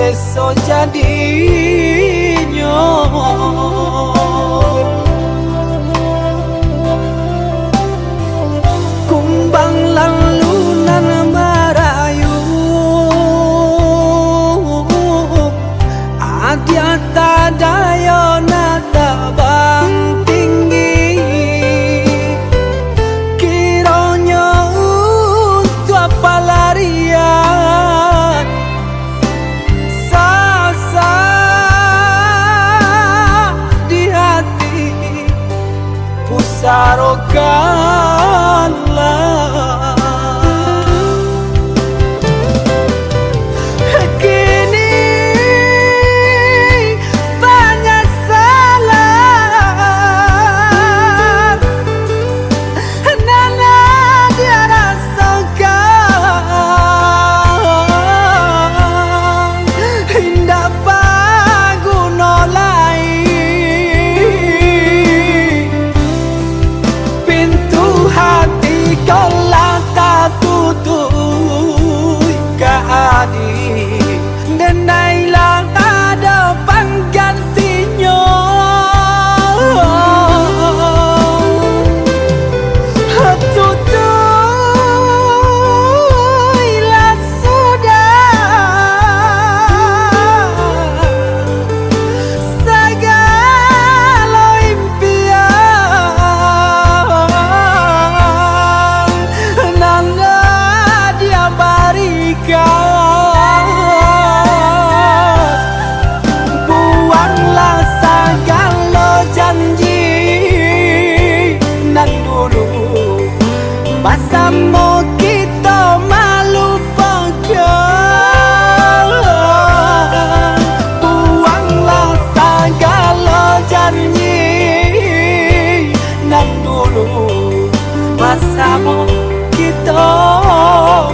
besok jadinya. Kumbang lalu nan merayu, adia tadayo nata bang tinggi, kiranya untuk apa larian sasa di hati pusarokanlah. Kalau tak tutup keadi dan nailang ada penggantinya. Tutuplah sudah segala impian dia berikan. Buanglah segala janji nan dulu masa mau kita malu pegang. Buanglah segala janji nan dulu masa mau kita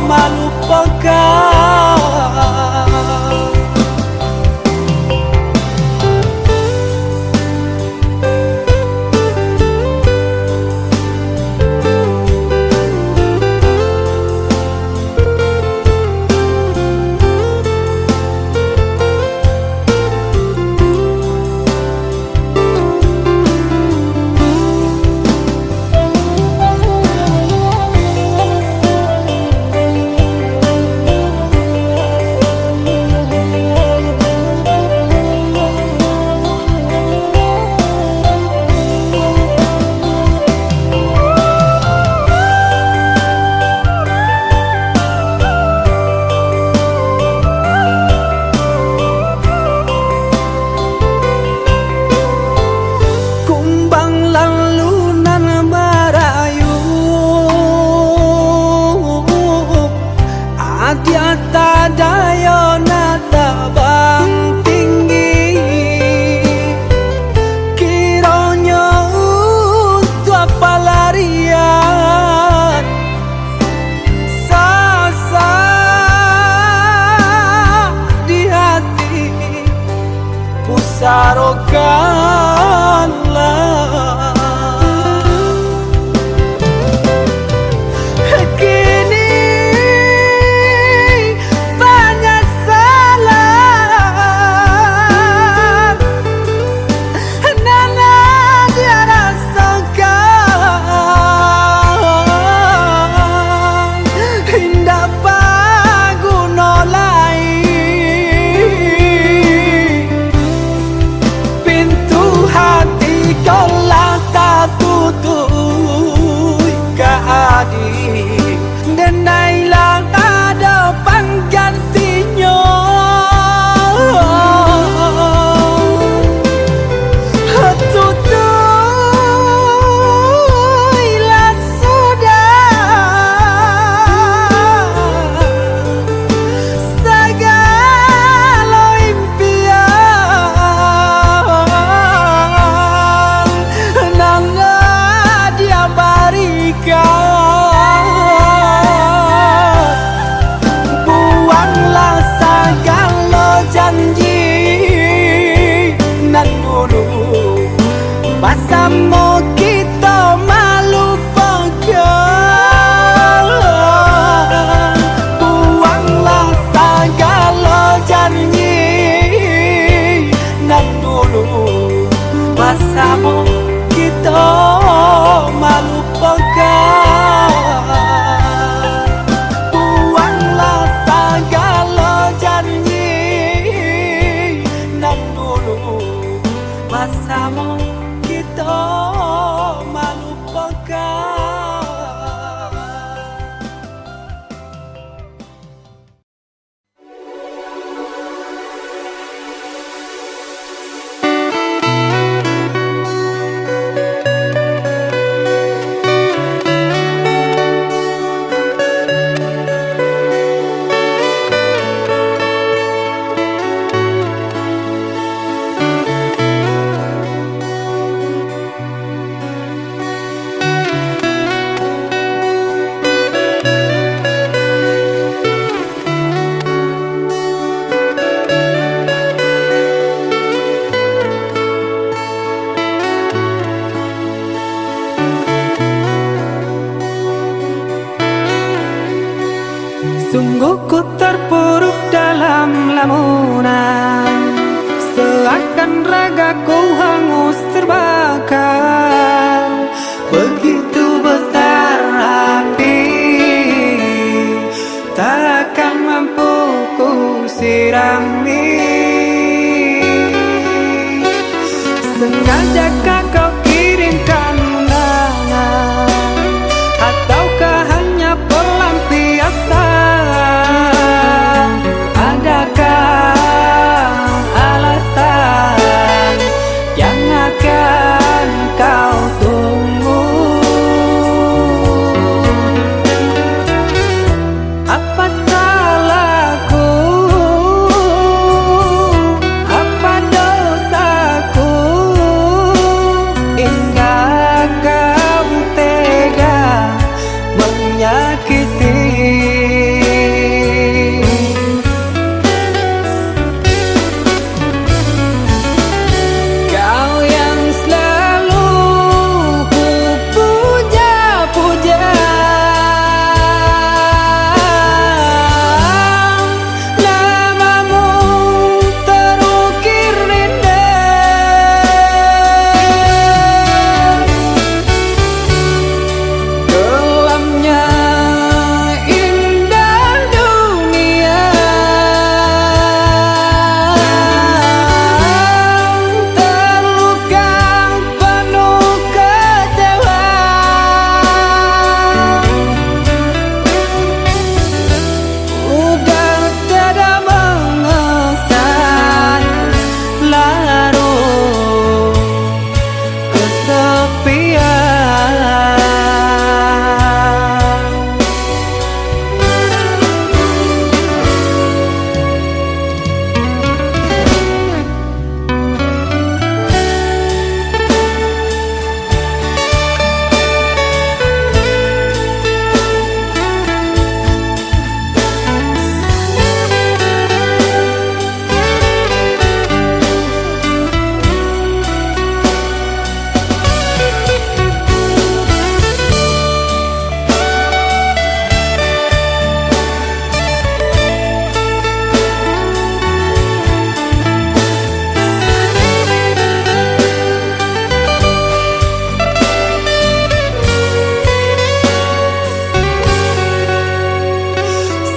malu pegang. Dia tadayo nata bang tinggi, kiranya untuk apa larian sasa di hati pusarokanlah. Pintu Ku terpuruk dalam lamunan, seakan ragaku hangus terbakar. Begitu besar api, takkan mampu ku sirami. Sengajakah kau kirimkan undangan, ataukah hanya pelampiasan? Adakah alasan yang akan kau tunggu? Apa salahku? Apa dosaku? Hingga kau tega menyakiti. Kau yang selalu ku puja-puja, namamu terukir indah. Kelamnya indah dunia, terluka penuh kecewa. Udah tiada mengesan, larut kesepian.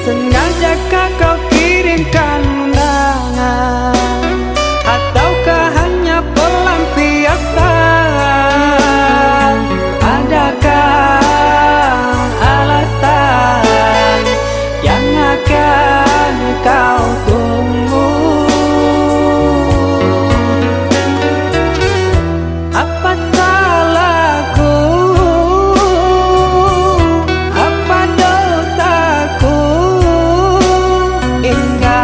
Sengajakah kau kirimkan undangan, ataukah hanya pelampiasan? Adakah alasan yang akan kau tunggu? Apa salahku? Apa dosaku? Hingga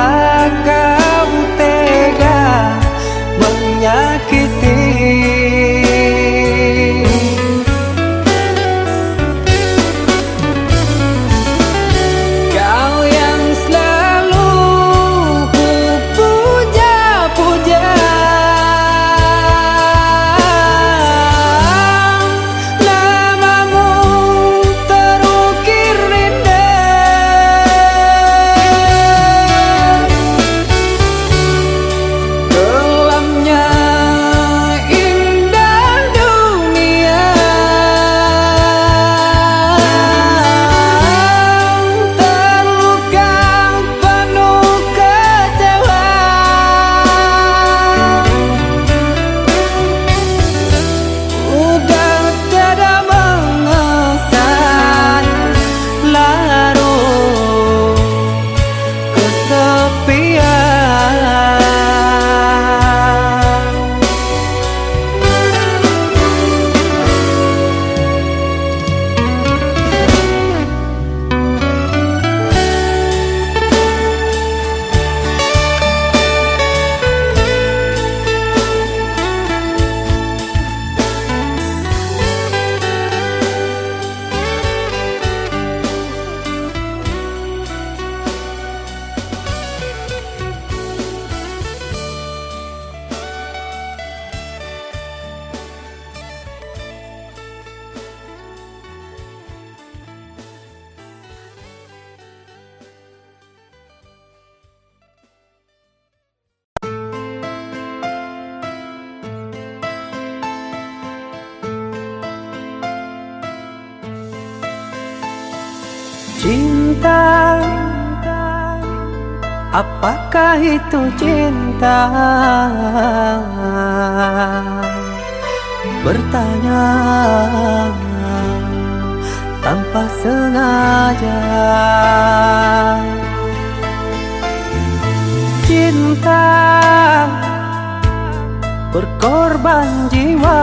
cinta, apakah itu cinta? Bertanya tanpa sengaja. Cinta berkorban jiwa,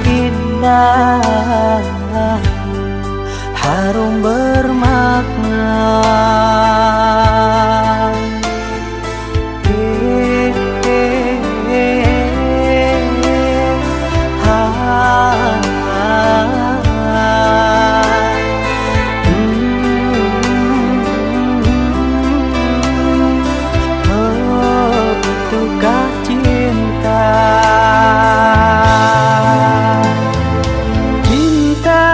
indah, harum bermakna. Itukah cinta? Cinta,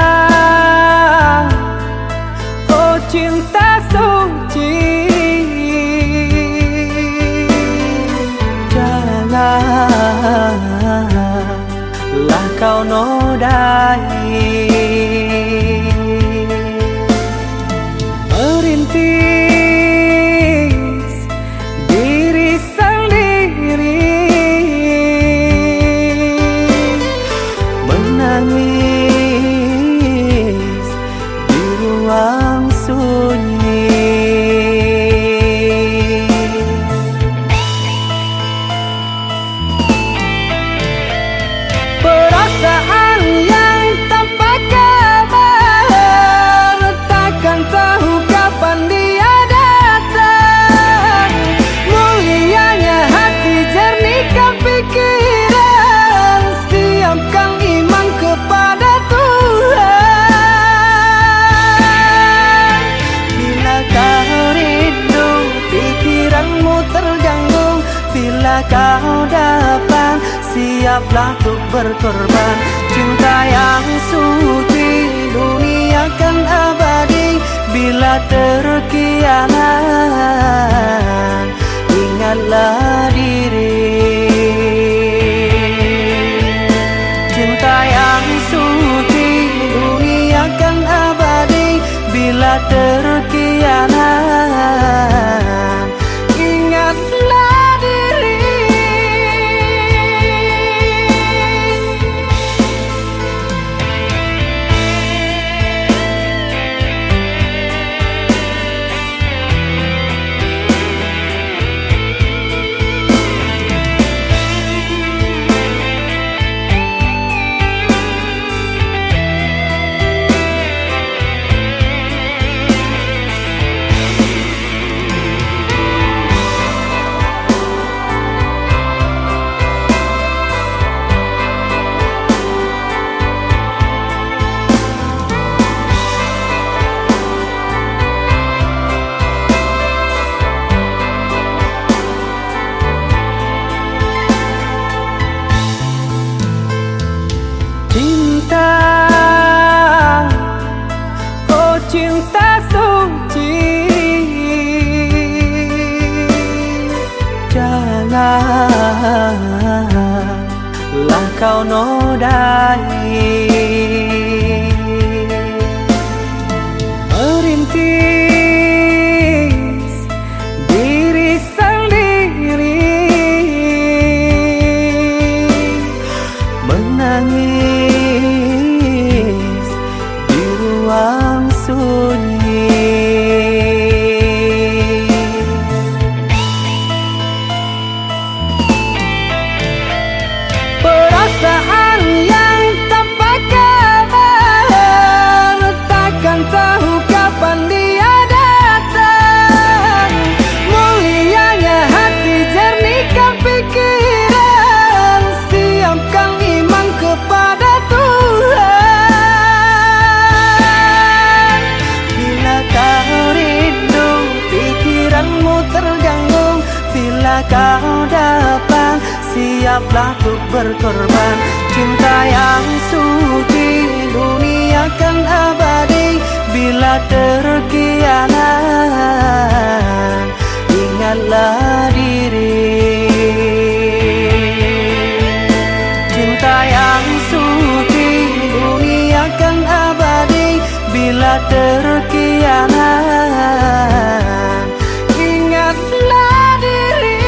oh cinta suci, janganlah kau nodai. Merintis diri sendiri, menangis di ruang sunyi. Perasaan yang tanpa kabar, takkan tahu kapan dia datang. Mulianya hati, jernihkan pikiran, siapkan iman kepada Tuhan. Bila kau rindu, pikiranmu terganggu, bila kau dapat, siaplah untuk berkorban. Cinta yang suci, dunia kan abadi. Bila terkianat, ingatlah diri. Cinta yang suci, dunia kan abadi. Bila terkianat, ingatlah diri. Cinta, oh cinta suci, janganlah kau nodai. Merintis diri sendiri, menangis di ruang sunyi. Perasaan yang tanpa kabar, takkan tahu kapan dia datang. Mulianya hati, jernihkan pikiran, siapkan iman kepada Tuhan. Bila kau rindu, pikiranmu terganggu, bila kau dapat, siaplah untuk berkorban. Cinta yang suci, dunia kan abadi. Bila terkianat, ingatlah diri. Cinta yang suci, dunia kan berkhianat. Ingatlah diri.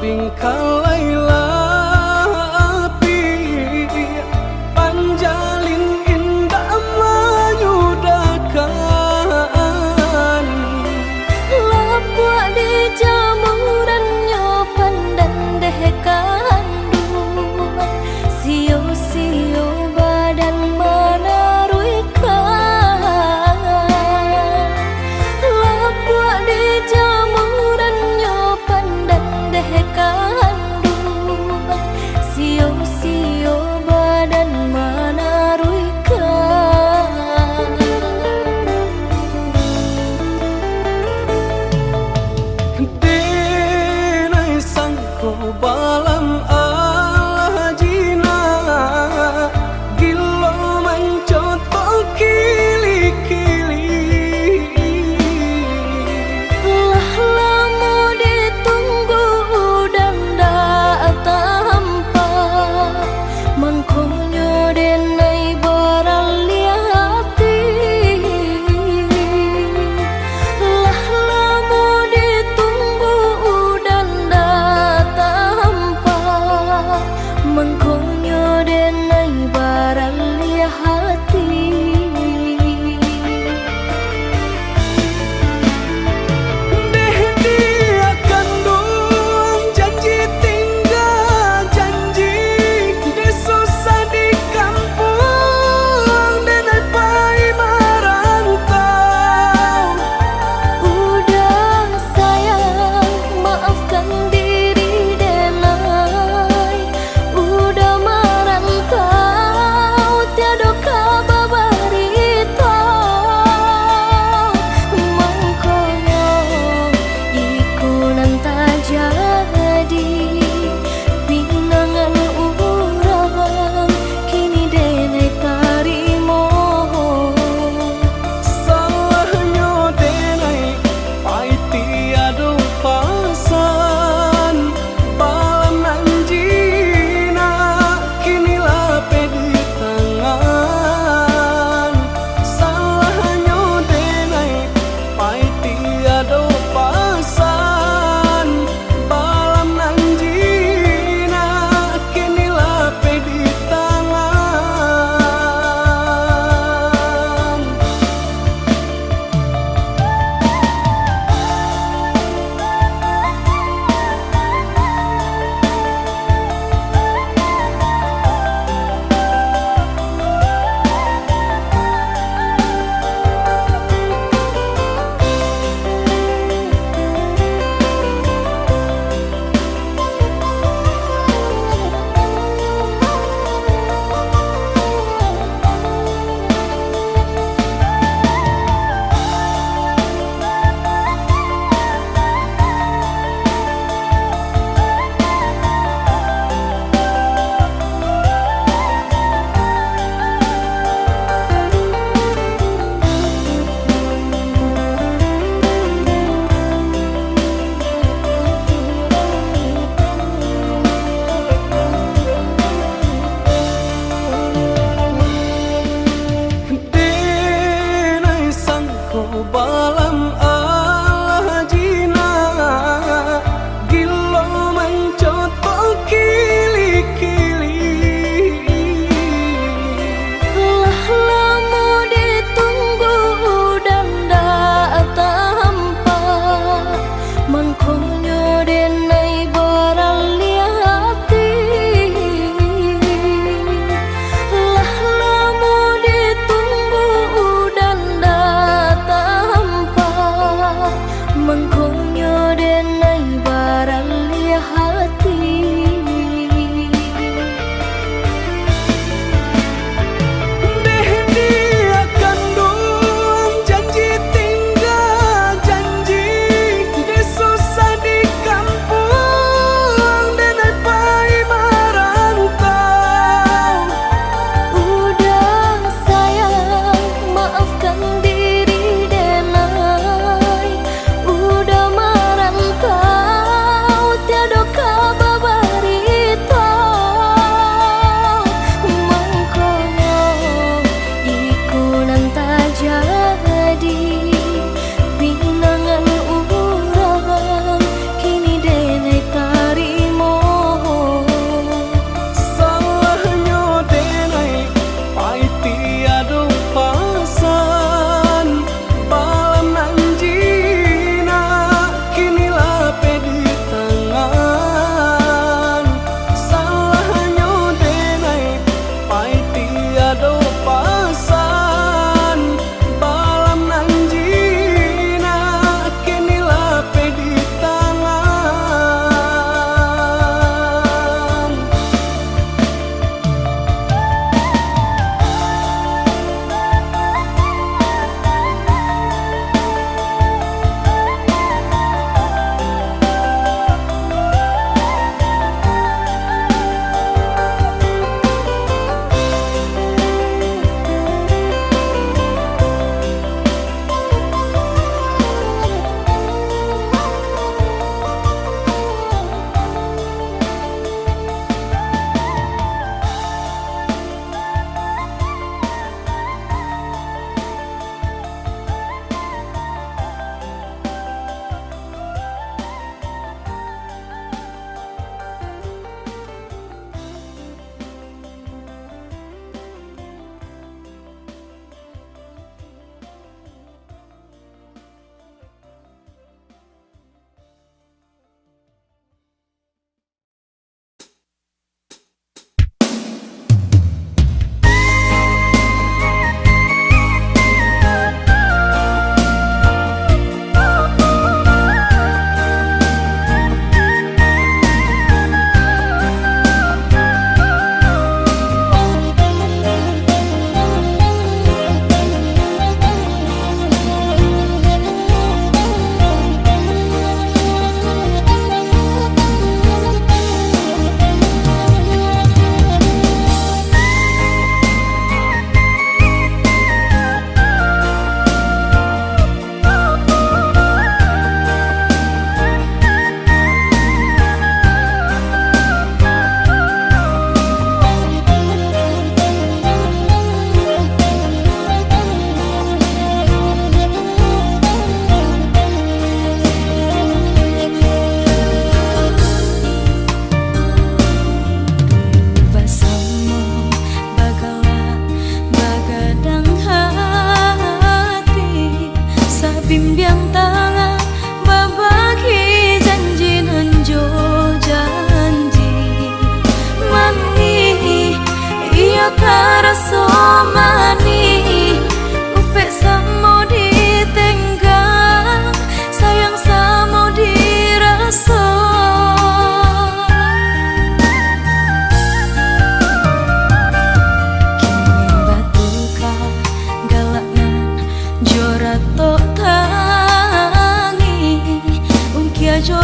Bingkai Layla api panjalin indah menyudakan. Lapua di jamurannya pandan deh kandungan, sio-sio badan menaruikan. Lapua di jamurannya pandan deh kandungan,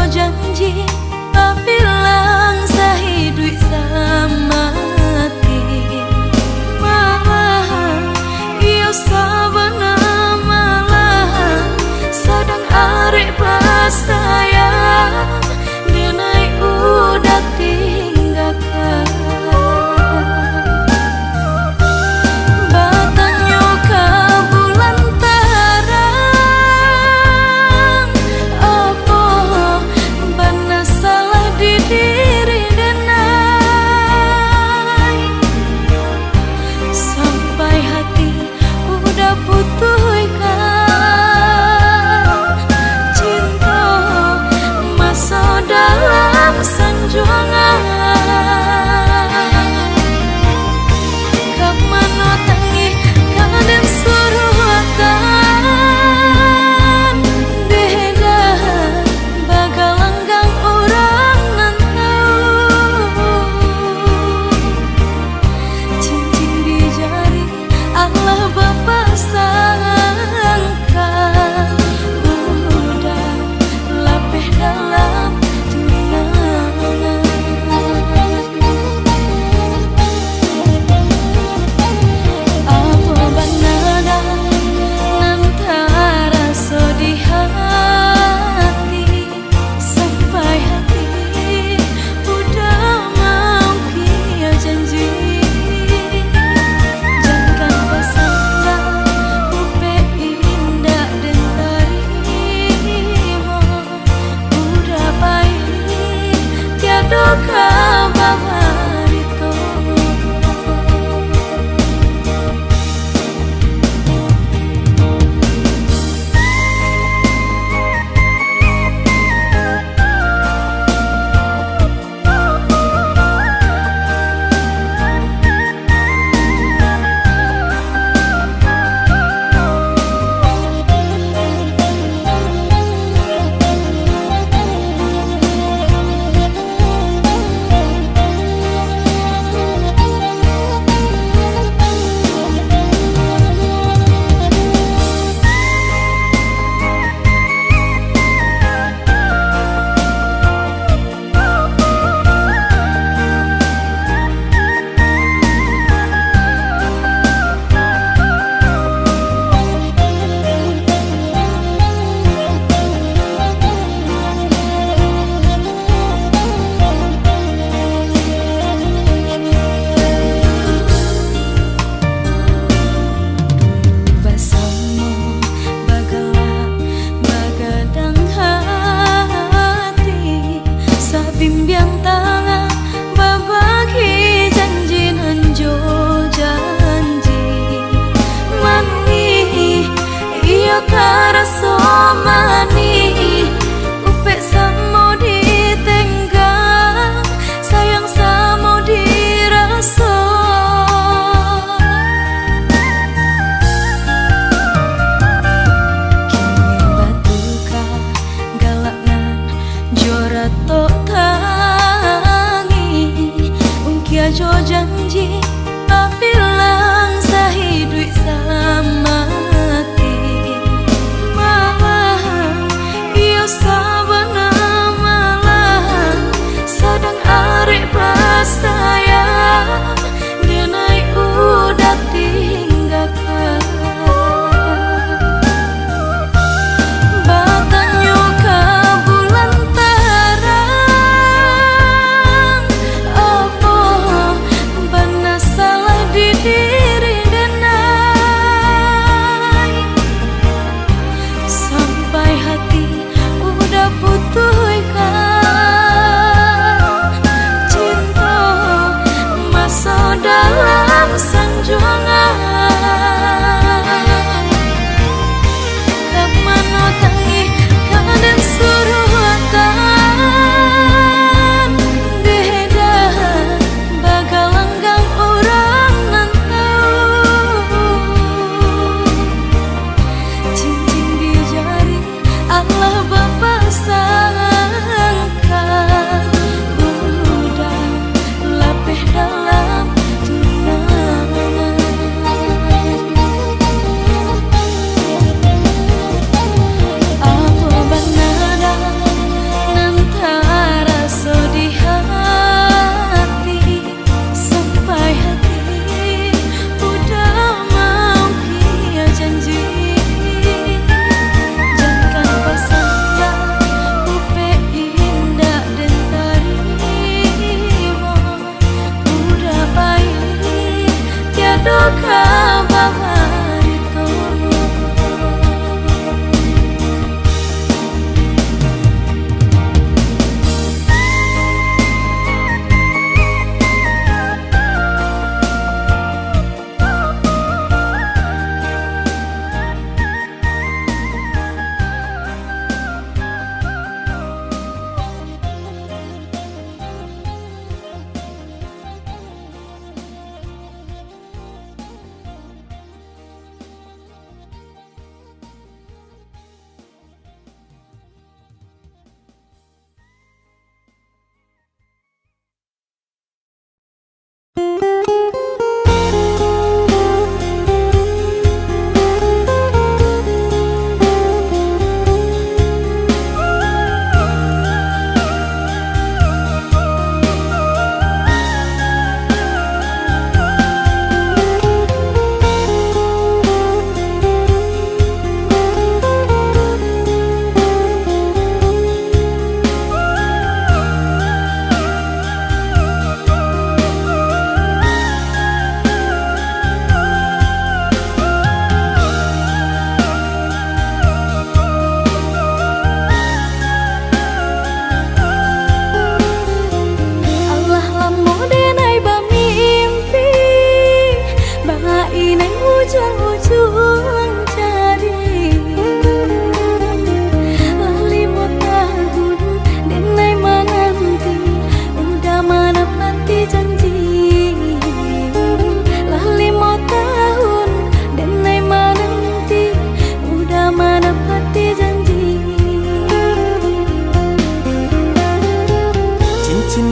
janji bilang sahidui samati malah iyo sabana malah sadang arek pasaya denai udah tinggalkan batangnya ke bulan terang apa bana salah di diri denai sampai hati udah putuskan cinta masuk dalam sanjuangan kemana tangi kadang suruh akan beda bagai langgang orang nan tahu cincin di jari Allah Bapa sangkan udah lapih dalam tunangan apa banada nantara sedih hati sampai hati udah mau kia janji jangan pasangga upe indah dan tarimo udah baik tiada kabar itu bersama bagalah bagadang hati sabimbiang tangan babagi janji nanjo janji mani iya karaso mani upe samo ditenggang sayang samo dirasa kini batuka galaknan jora tok tangi ungkia jo janji bilang sahidui samati malah iyo sabana malah sadang arek pasaya denai udah tinggalkan batangnya ke bulan terang apa bana salah di diri denai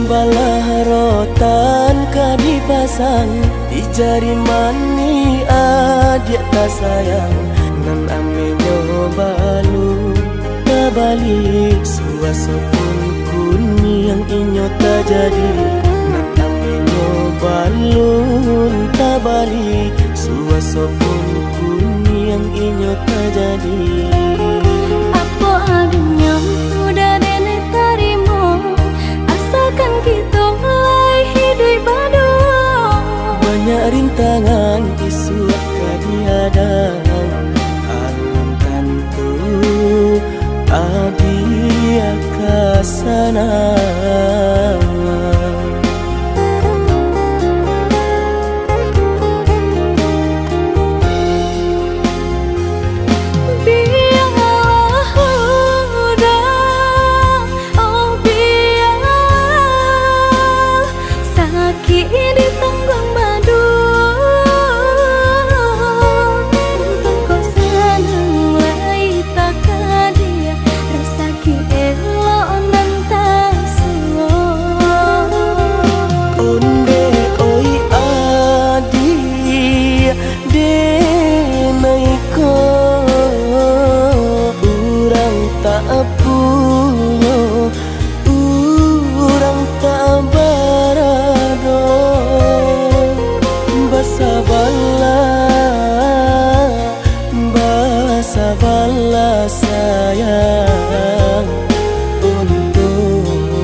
Balah rotan ka dipasang di jari mani adik tak sayang nan amenyo balu tak balik suaso pun kuni yang inyo tak jadi nan amenyo balun tak balik suaso pun kuni yang inyo tak jadi. Apa adanya udah nenek tarimo asalkan kita mulai hidup baru. Banyak rintangan isu kadiadang alam tentu adia kasana. Bala sayang untuk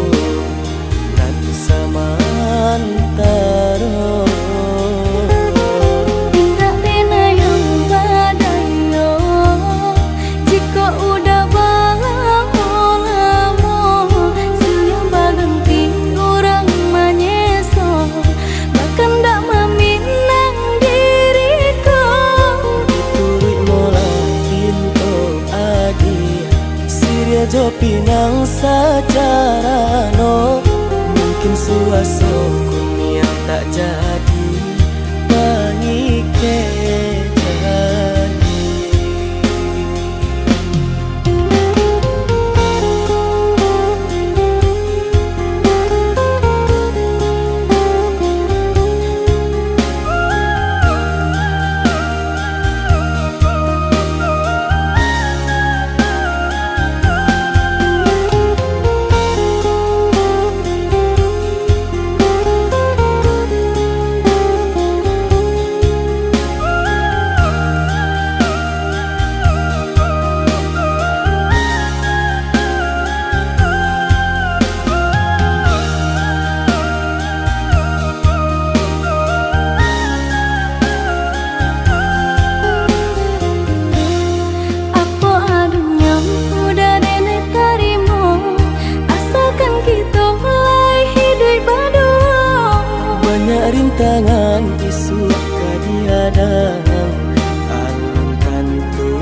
nan samantara. Hingga dena yang badayo jika udah balang olamo siang baganti orang manyeso bahkan dak meminang diriku Turut mulai pintu adi Siria jo pinang secara no mungkin suaso kunia tak jadi mengike jadi. Rintangan isu kadiadang alam tentu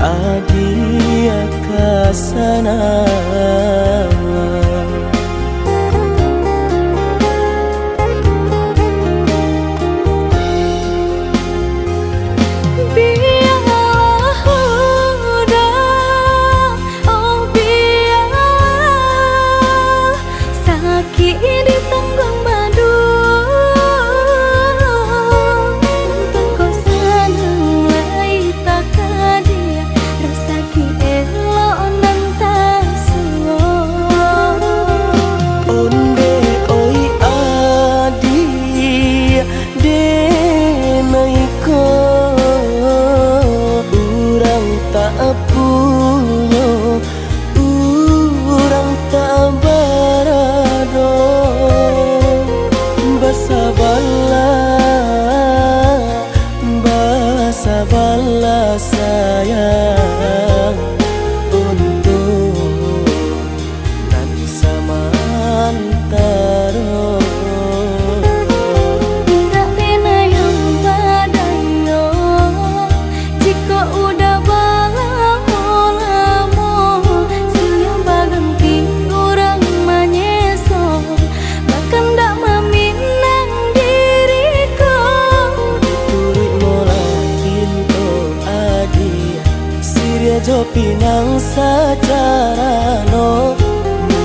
adia kasana. Rasa ki elo nan tak suwo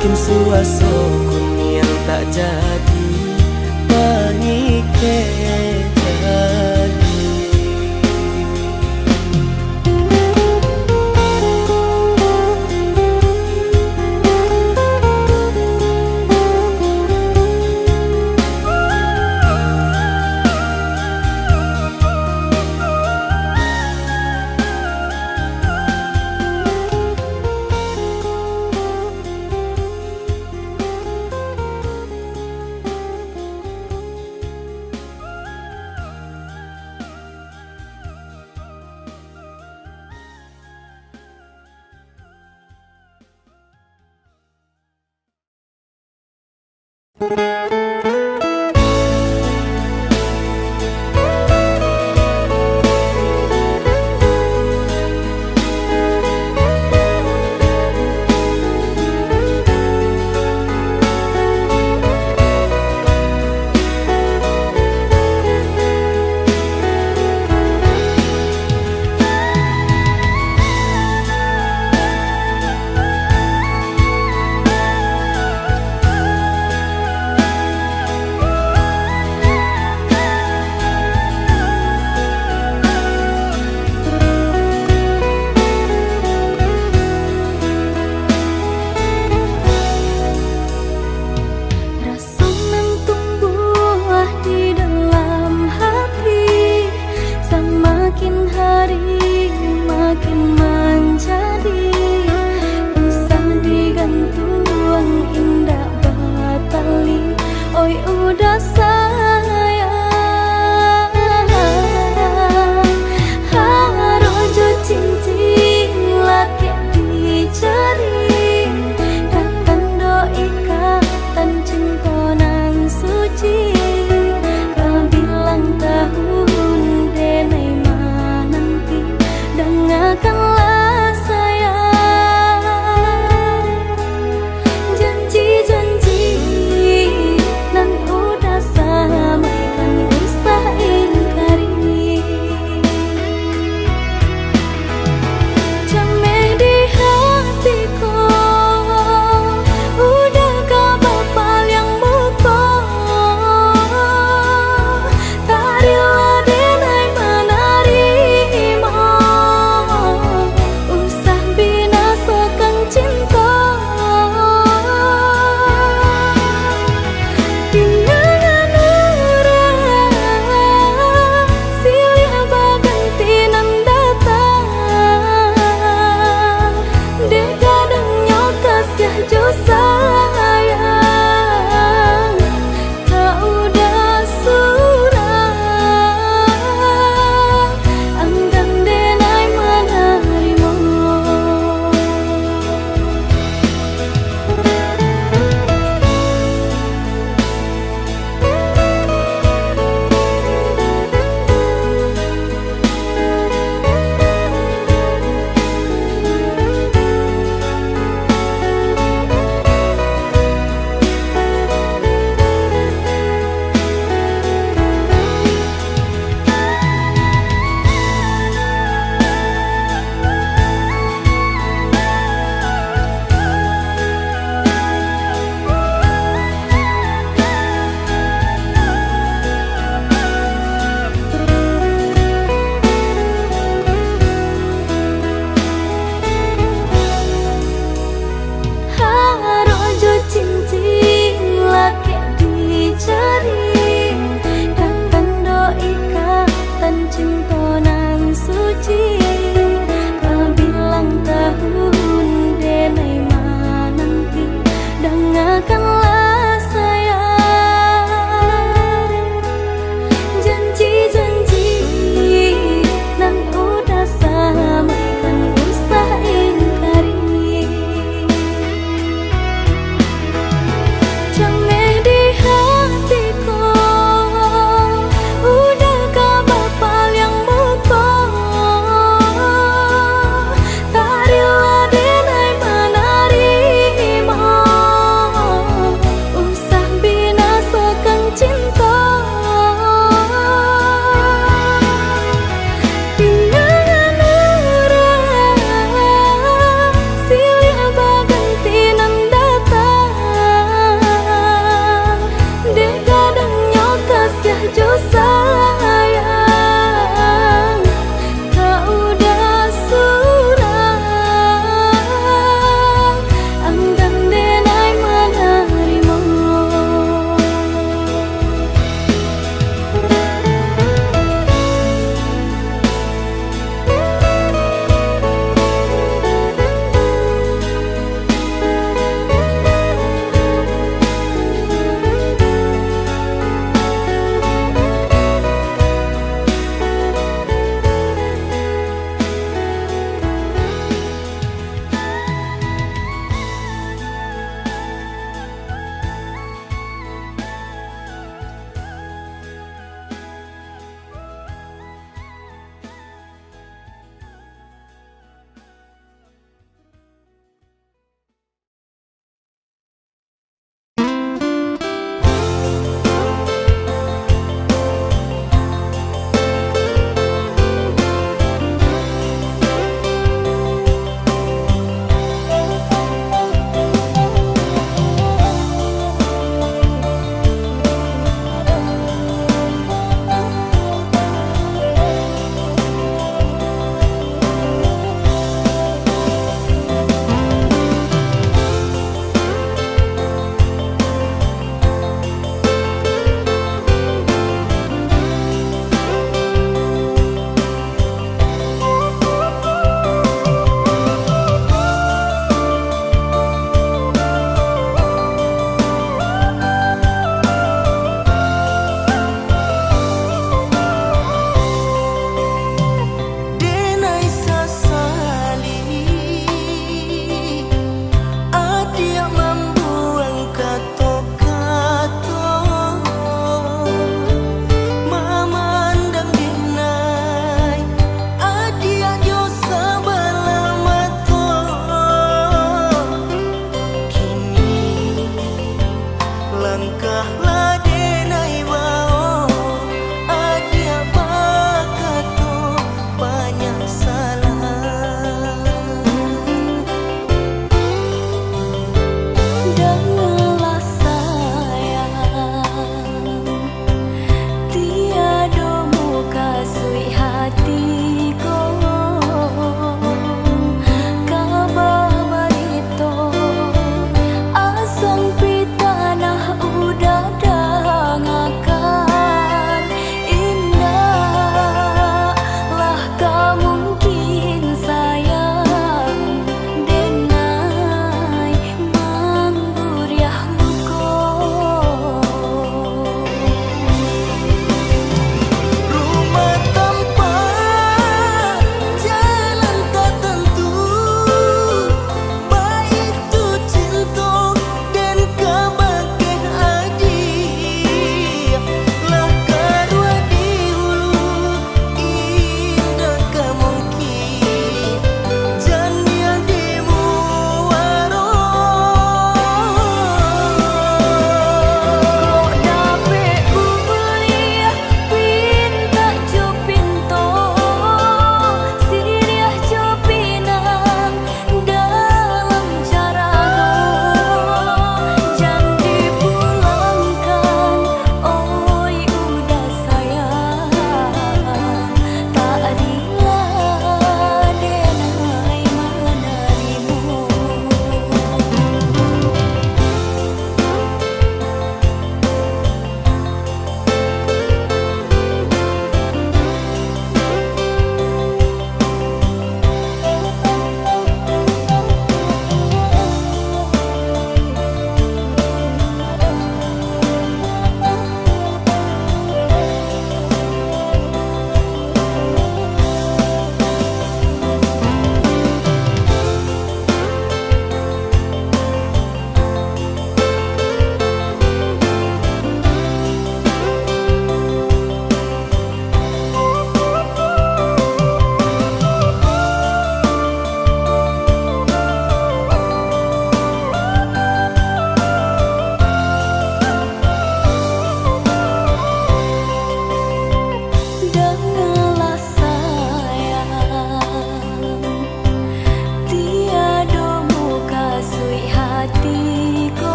bikin suasana yang tak jadi pangike jadi.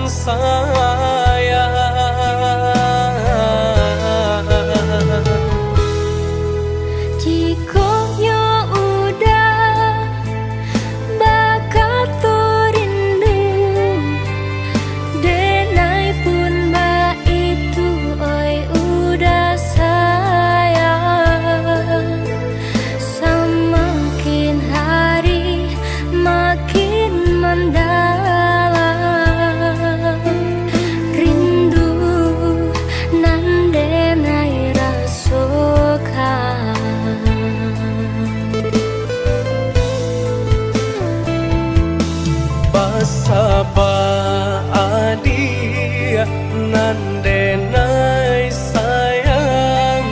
sayang. Jika yo udah bakal rindu, denai pun mbak itu oi udah sayang. Semakin hari makin mendalam, rindu nan denai rasakan. Basaba adia nan denai sayang,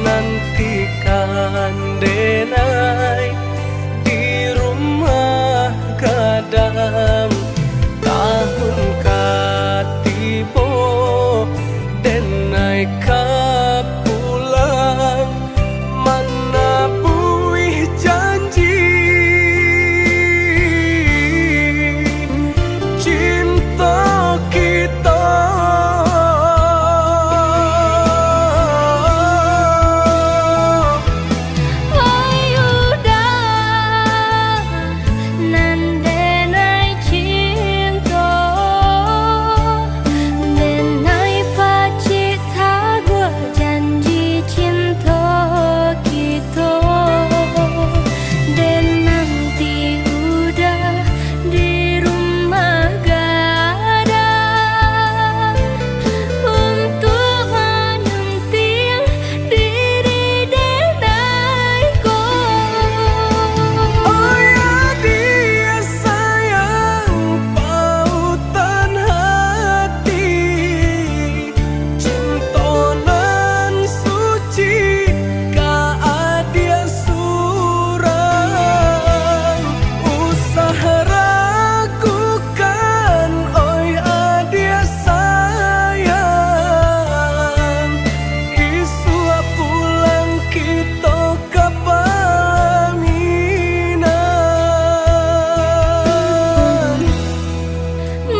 nantikan denai di rumah gadang. Tahun katibo denai kapulang, mana buih janji cinta kita.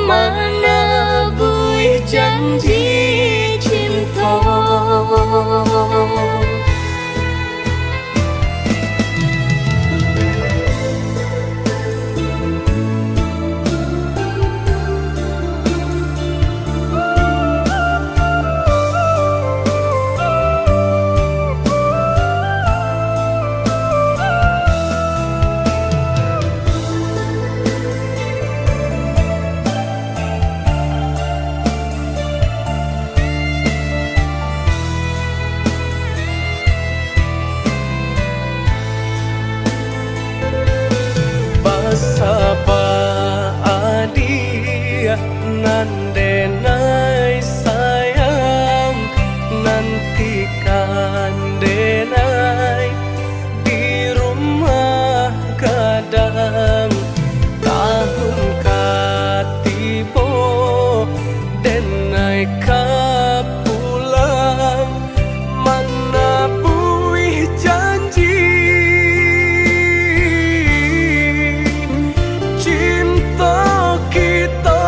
Mana buih janji cinta. Basaba adia nan denai sayang, nantikan denai di rumah gadang. Tahun katibo denai kapulang, mana buih janji cinta kita.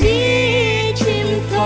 janji cinta.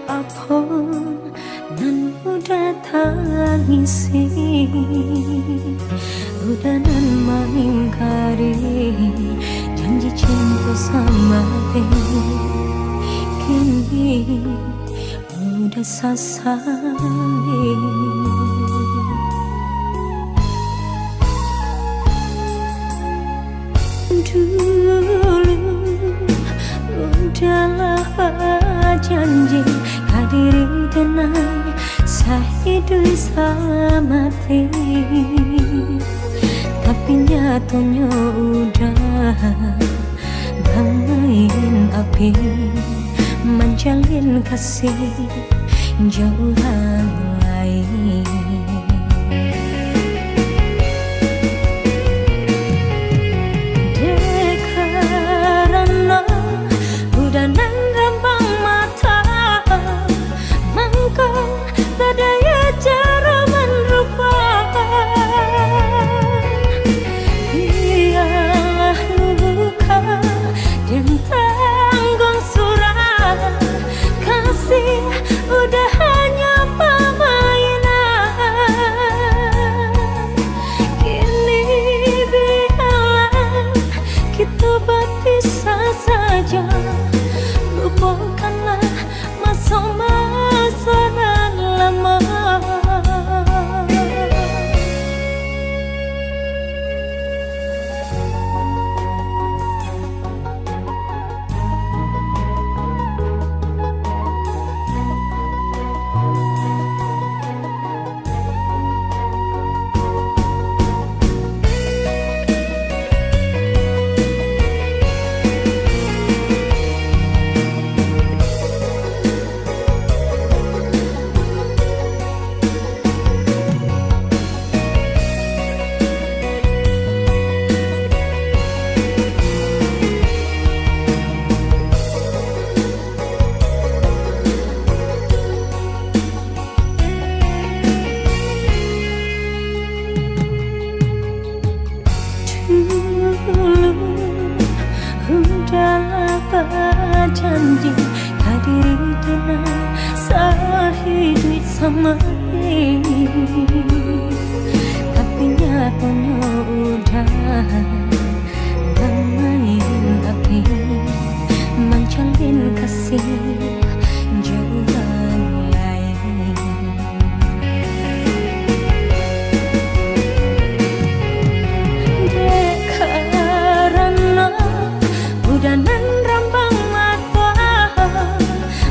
Apa nan udah tangisi, udah nan mengingkari janji cinta sama diri. Kini udah sasali. Dulu udahlah janji hadiri tenang sahidup selamati, tapi nyatanya udah bangin api menjalin kasih jauh orang lain. Karena udah nang rambang mata, mangko tak daya cara merupakan. Biarlah luka dan tanggung surat, kasih udah hanya permainan. Kini biarlah kita berpisah saja, lupakanlah masa-masa nan lama. Udahlah berjanji hadiri tenang sahidup sama ini, tapi nyatanya udah bangin api menjalin kasih jauh orang lain. Udah nan rambang mata,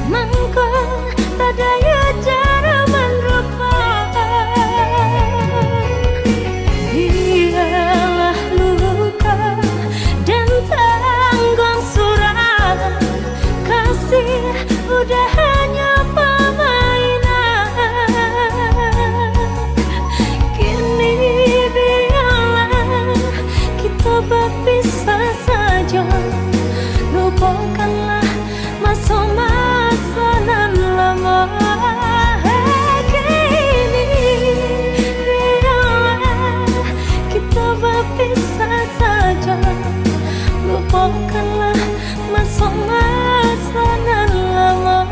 mangko tak daya cara merupakan. Biarlah luka dan tanggung surat, kasih udah hanya permainan. Kini biarlah kita berpisah saja, lupakanlah masa-masa nan lama. Kini biarlah kita berpisah saja, lupakanlah masa-masa nan lama.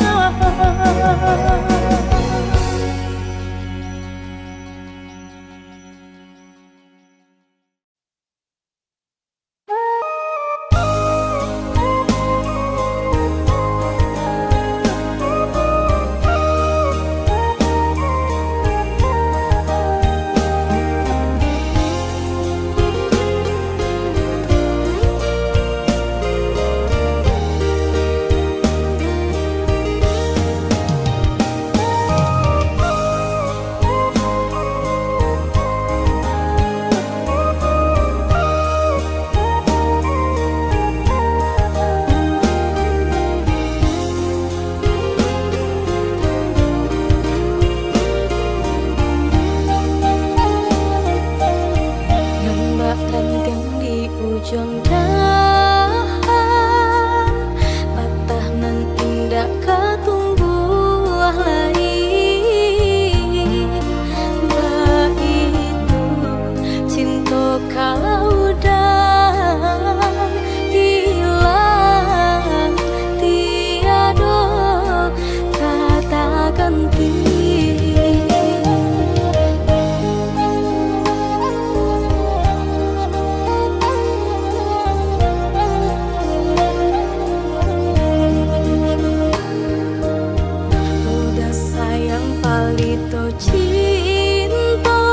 jatuh cinta,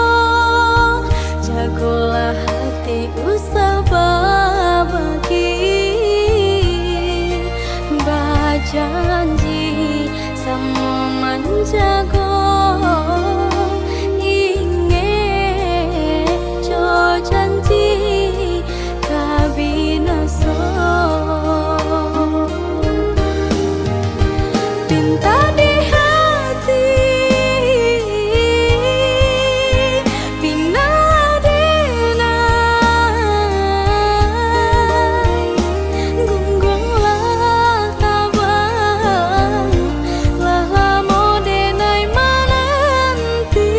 jagolah hati usah berbagi, berjanji sama menjaga, ingat jo janji tak binasa. Pinta di hati, bina denai, gunggunglah tabang, lah lamo denai menanti.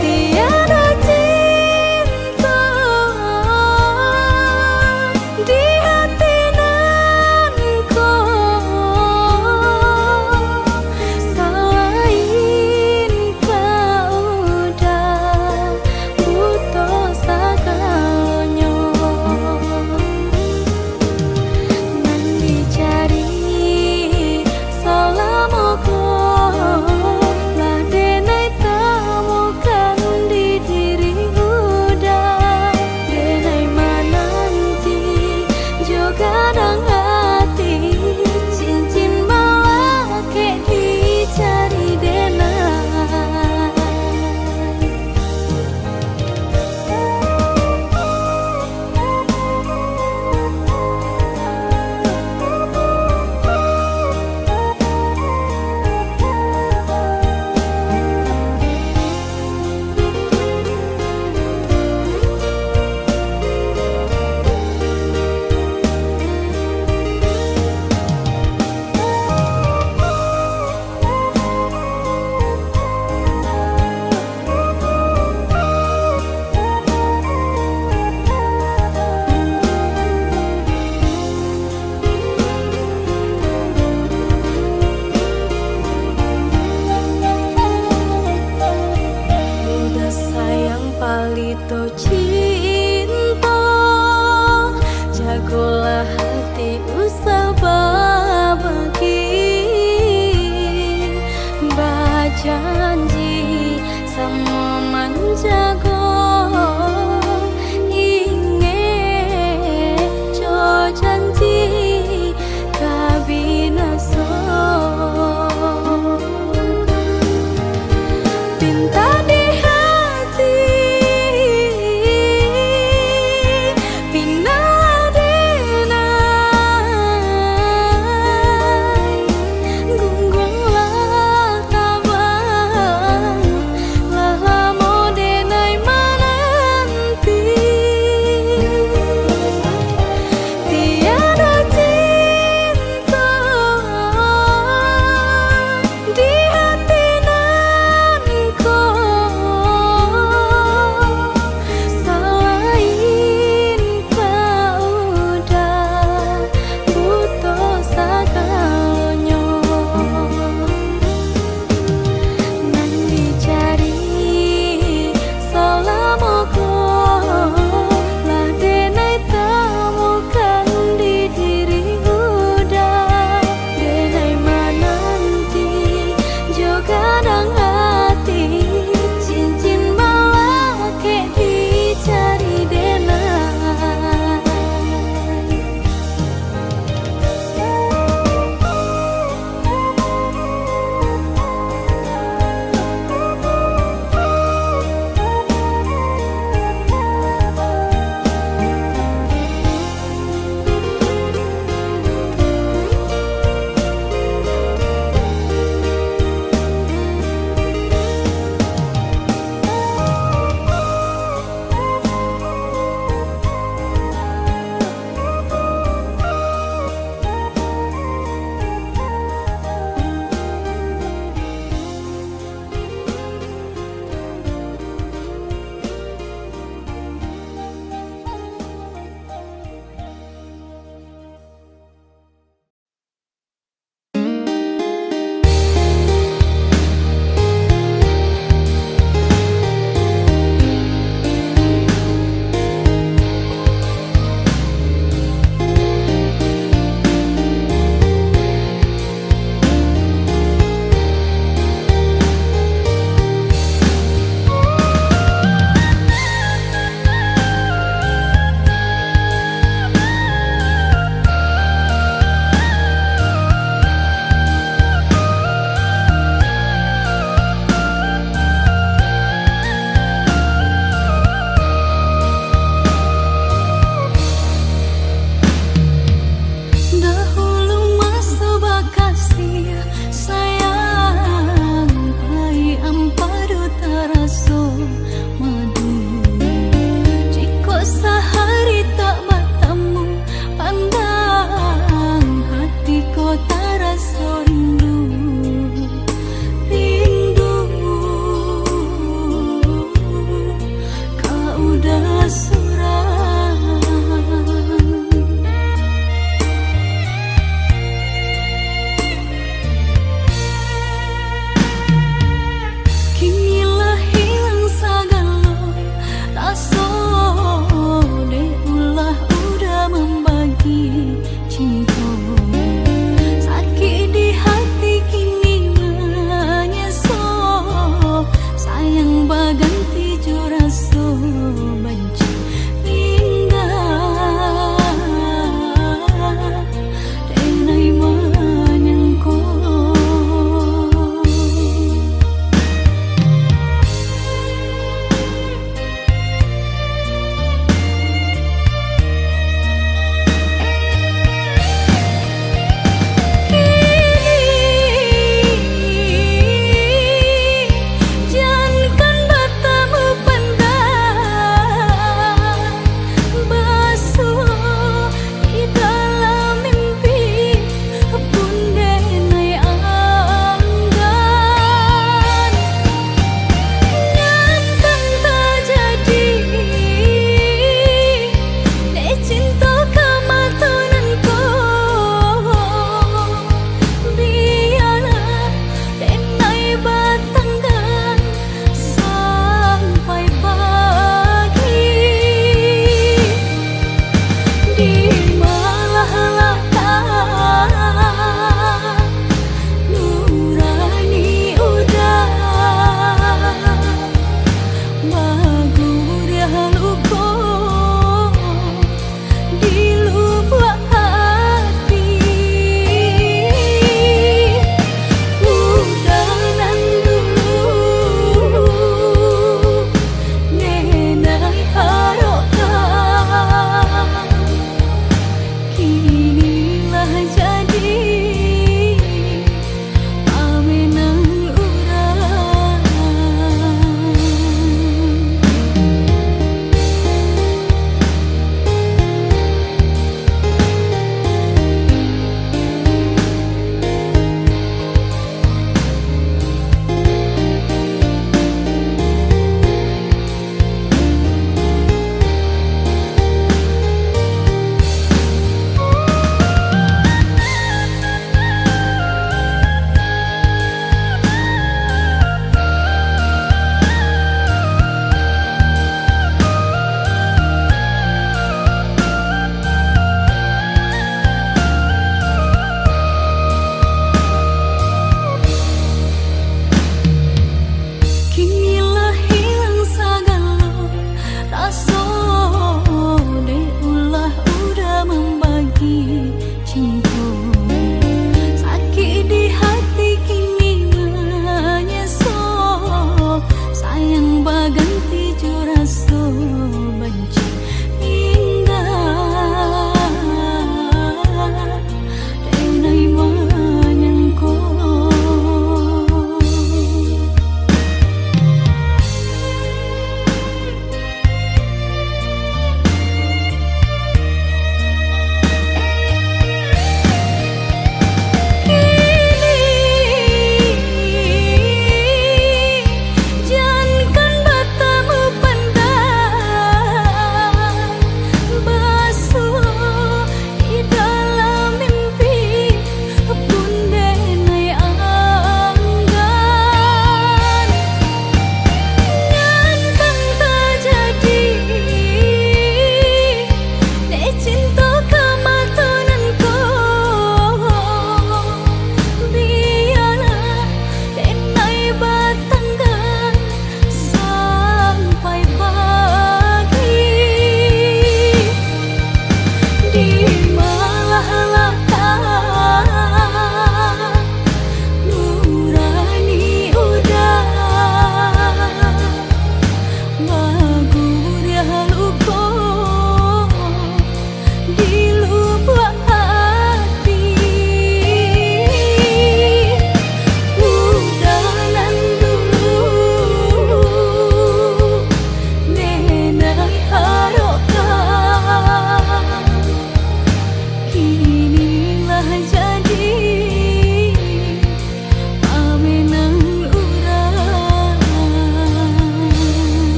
Tiada cinta di hati nan kau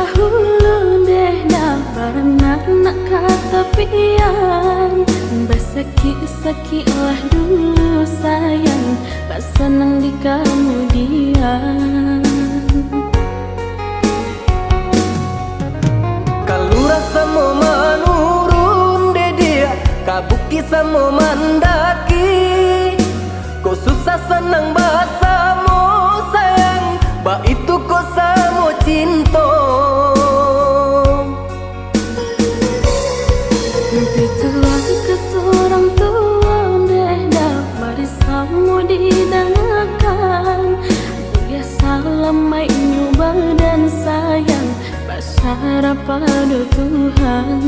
dahulu deh dah beranak kata pian. Bersakit-sakit lah dulu sayang, tak senang di kemudian. Kalau rasa mau menurun de dia, kabuki sama mandaki. Kau susah senang bahasamu sayang, ba itu kau sama cinta. Bitulah keturang tua deh dah barisamu didengarkan. Biasa lemai nyoba dan sayang, bersyarah pada Tuhan.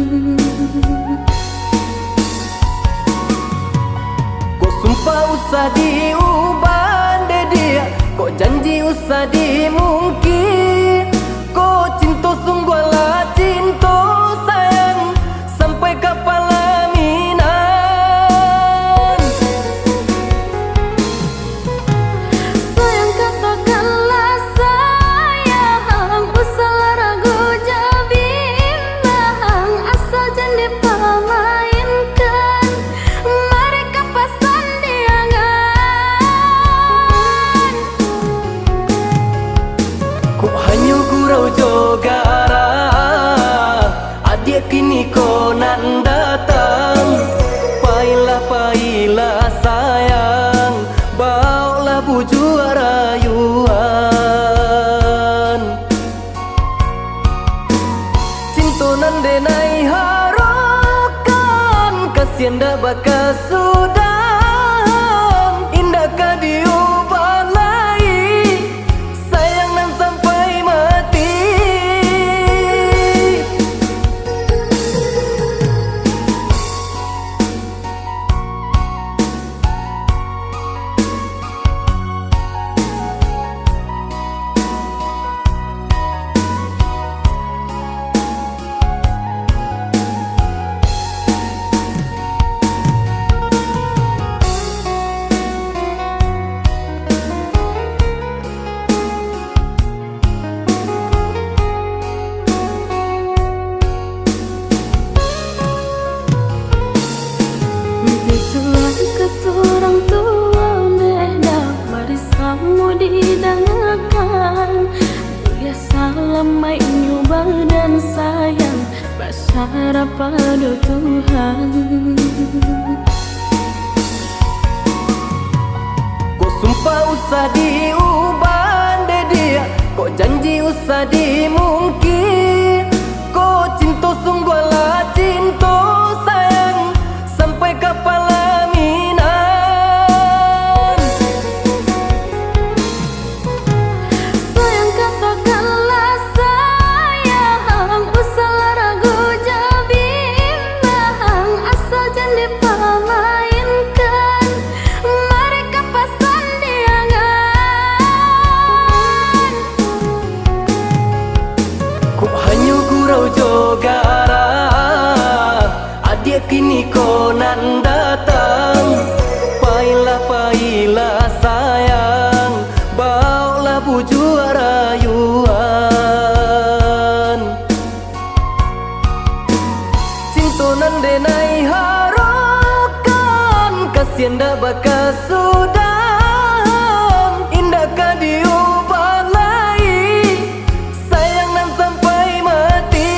Kau sumpah usah diubah de dia, kau janji usah dimungkir. Kau cinta sungguh lah cinta sayang, sampai ke pelaminan. Sayang katakanlah sayang, usahlah ragu bimbang. Asal jangan dipermainkan, mereka pasang diangan. Kau hanya gurau jogara, adik kini kau nak datang. Pailah sayang, bawalah buju rayuan. Cinta nan denai harukan, kasihan dah bakal sudah. Indahkah diubah lagi, sayang nan sampai mati. Bitulah keturang tua deh dah barisamu didengarkan. Biasa lemai nyoba dan sayang, bersyarah pada Tuhan. Kau sumpah usah diubah de dia, kau janji usah dimungkir. Kau cinta sungguh lah cinta sayang, sampai ke pelaminan. Sayang katakanlah sayang, usahlah ragu bimbang. Asal jangan dipermainkan, mereka pasang diangan. Kau hanya gurau jogara, adik kini kau nak datang. Pailah sayang, bawalah buju rayuan. Cinta nan denai harukan, kasihan dah bakal sudah. Indahkah diubah lagi, sayang nan sampai mati.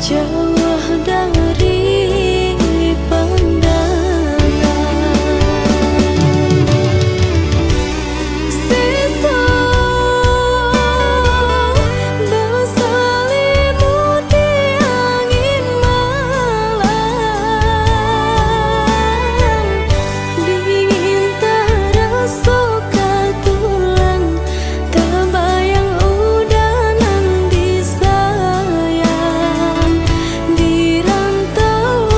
jauh dari pandangan. Sisa berselimut di angin malam, dingin terasa tulang, terbayang udanan disayang di rantau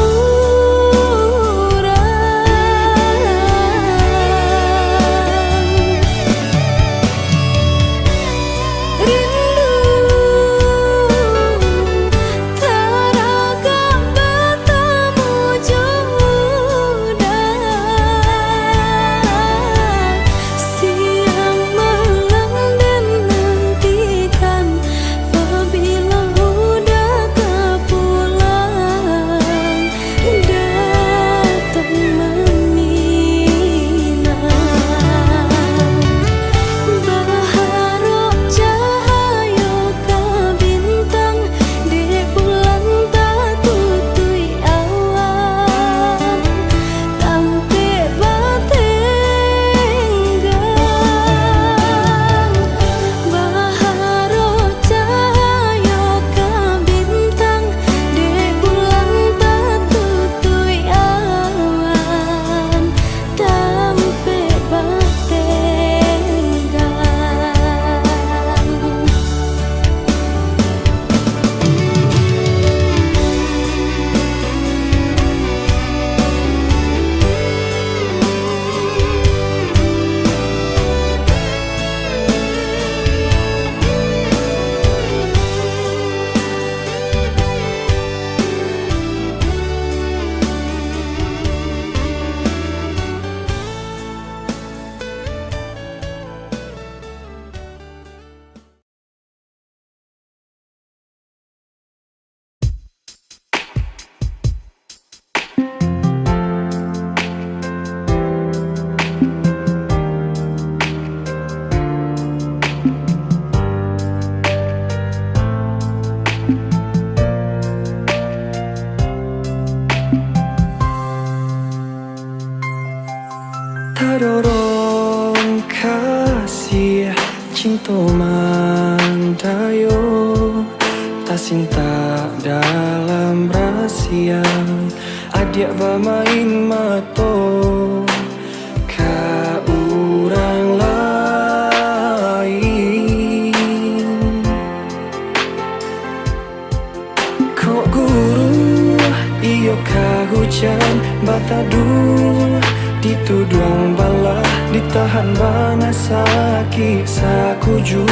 Tadorong kasih cinta mandayo, tak cinta dalam rahasia, adik bermain mato ka orang lain. Kok guru iyo ka hujan bataduh, dituduang bala, ditahan bana sakit sakuju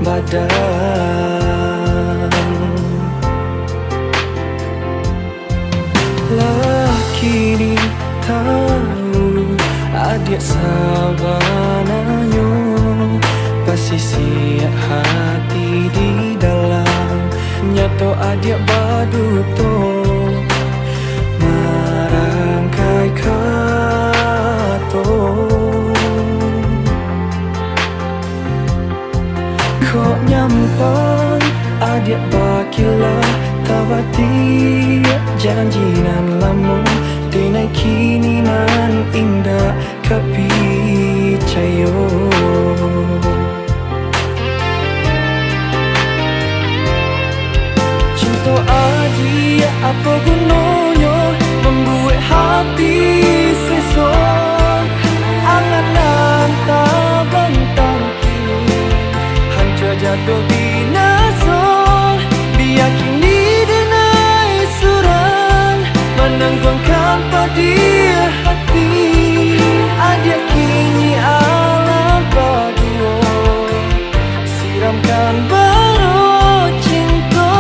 badan. Laki ni tahu adik sabananyo, pasisi hati di dalam, nyato adik baduto marangkai kato. Kok nyampan adik bakilah tabati janjinan lamu, denai kini nan indah kepicayo. Cinta adik apa gunanya membuat hati sesok, angan-angan tak bentang kini hancur jatuh binasa. Biar kini denai surang menanggungkan pada hati, adik kini alam berdua siramkan baru cinta.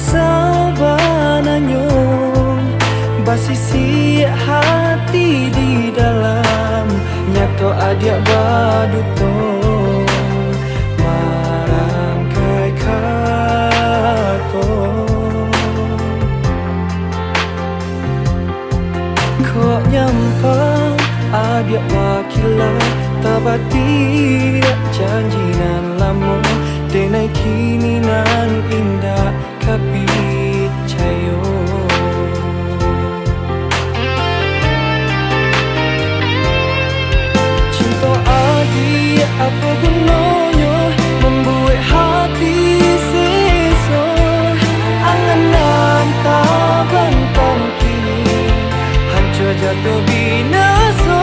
sabananyo basisi hati di dalam nyato adia baduto marangkai kato kok nyampang adia wakila tabati janjinan lamo denai kini nan indah kapit cayo cinta adi apa gunanya membuat hati seso angan tak bantang kini hancur jatuh binaso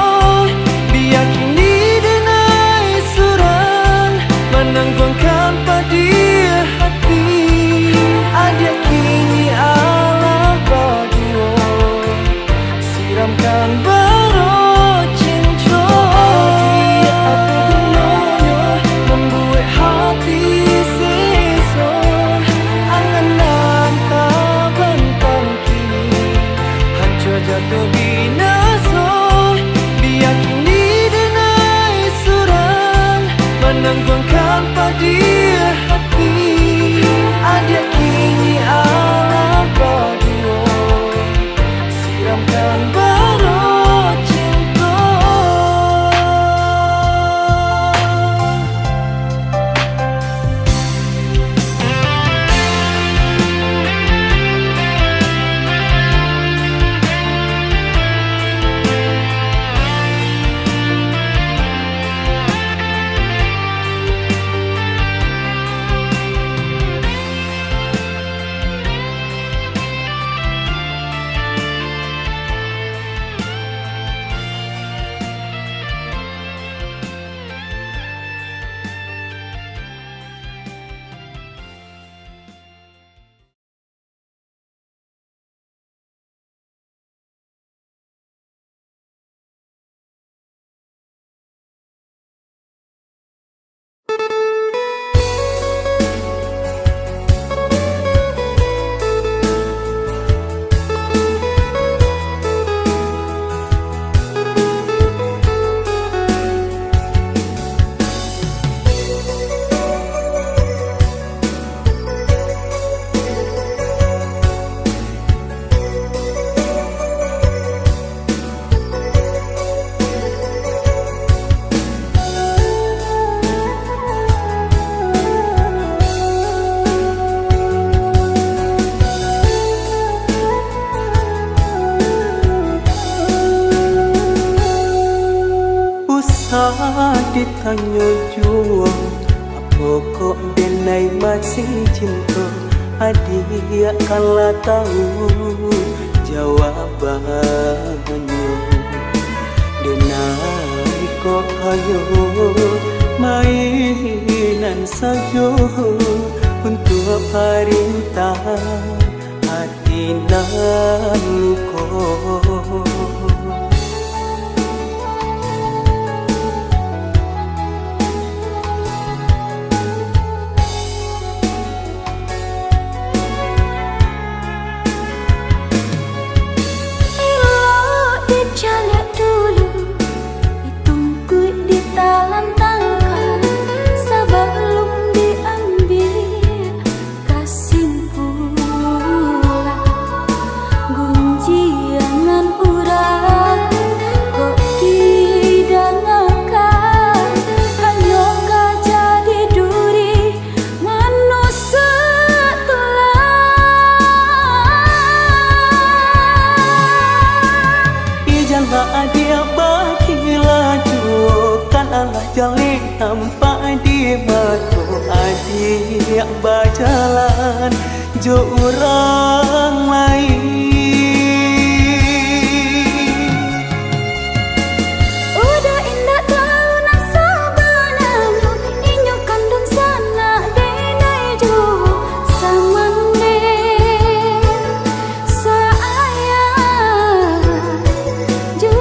biar kini denai surang menangguhkan padi hati ada kini Allah berdua siramkan baru cinta apa gunanya membuat hati seso angan tak bantang kini hancur jatuh binaso biar kini denai surang menangguhkan padi hati ada kini Allah berdua siramkan baru cinta ditanya jua apa kok denai masih cinta adik kala tahu jawabannya denai kok hayo mainan saja untuk perintah hati nan luka. Jalin nampak di mata adik berjalan jo orang lain. Udah indah tahu nak sabananu inyo kandung sana denai jo samande sayang jo.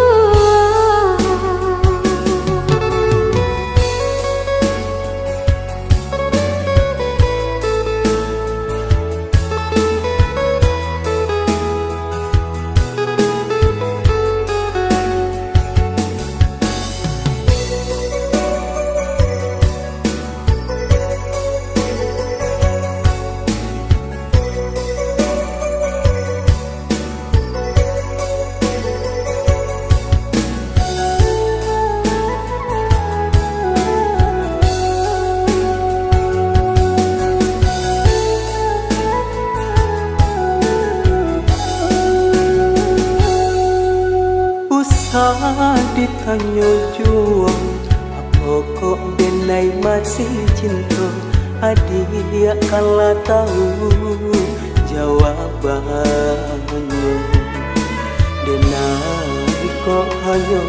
ditanya juang apa kok denai masih cinta adik kala tahu jawabannya denai kok hanya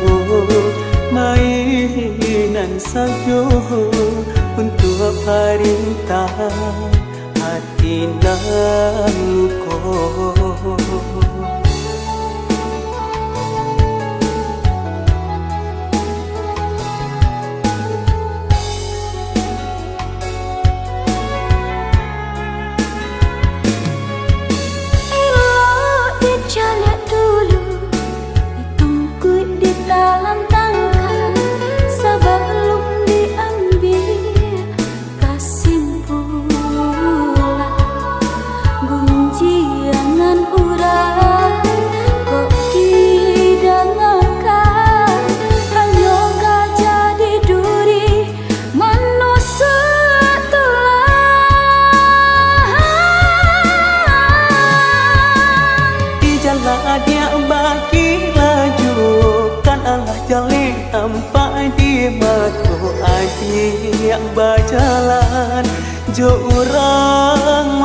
mainan saja untuk perintah hati nan luka. Dia bagi laju kan Allah jalin sampai di mata adik berjalan jo orang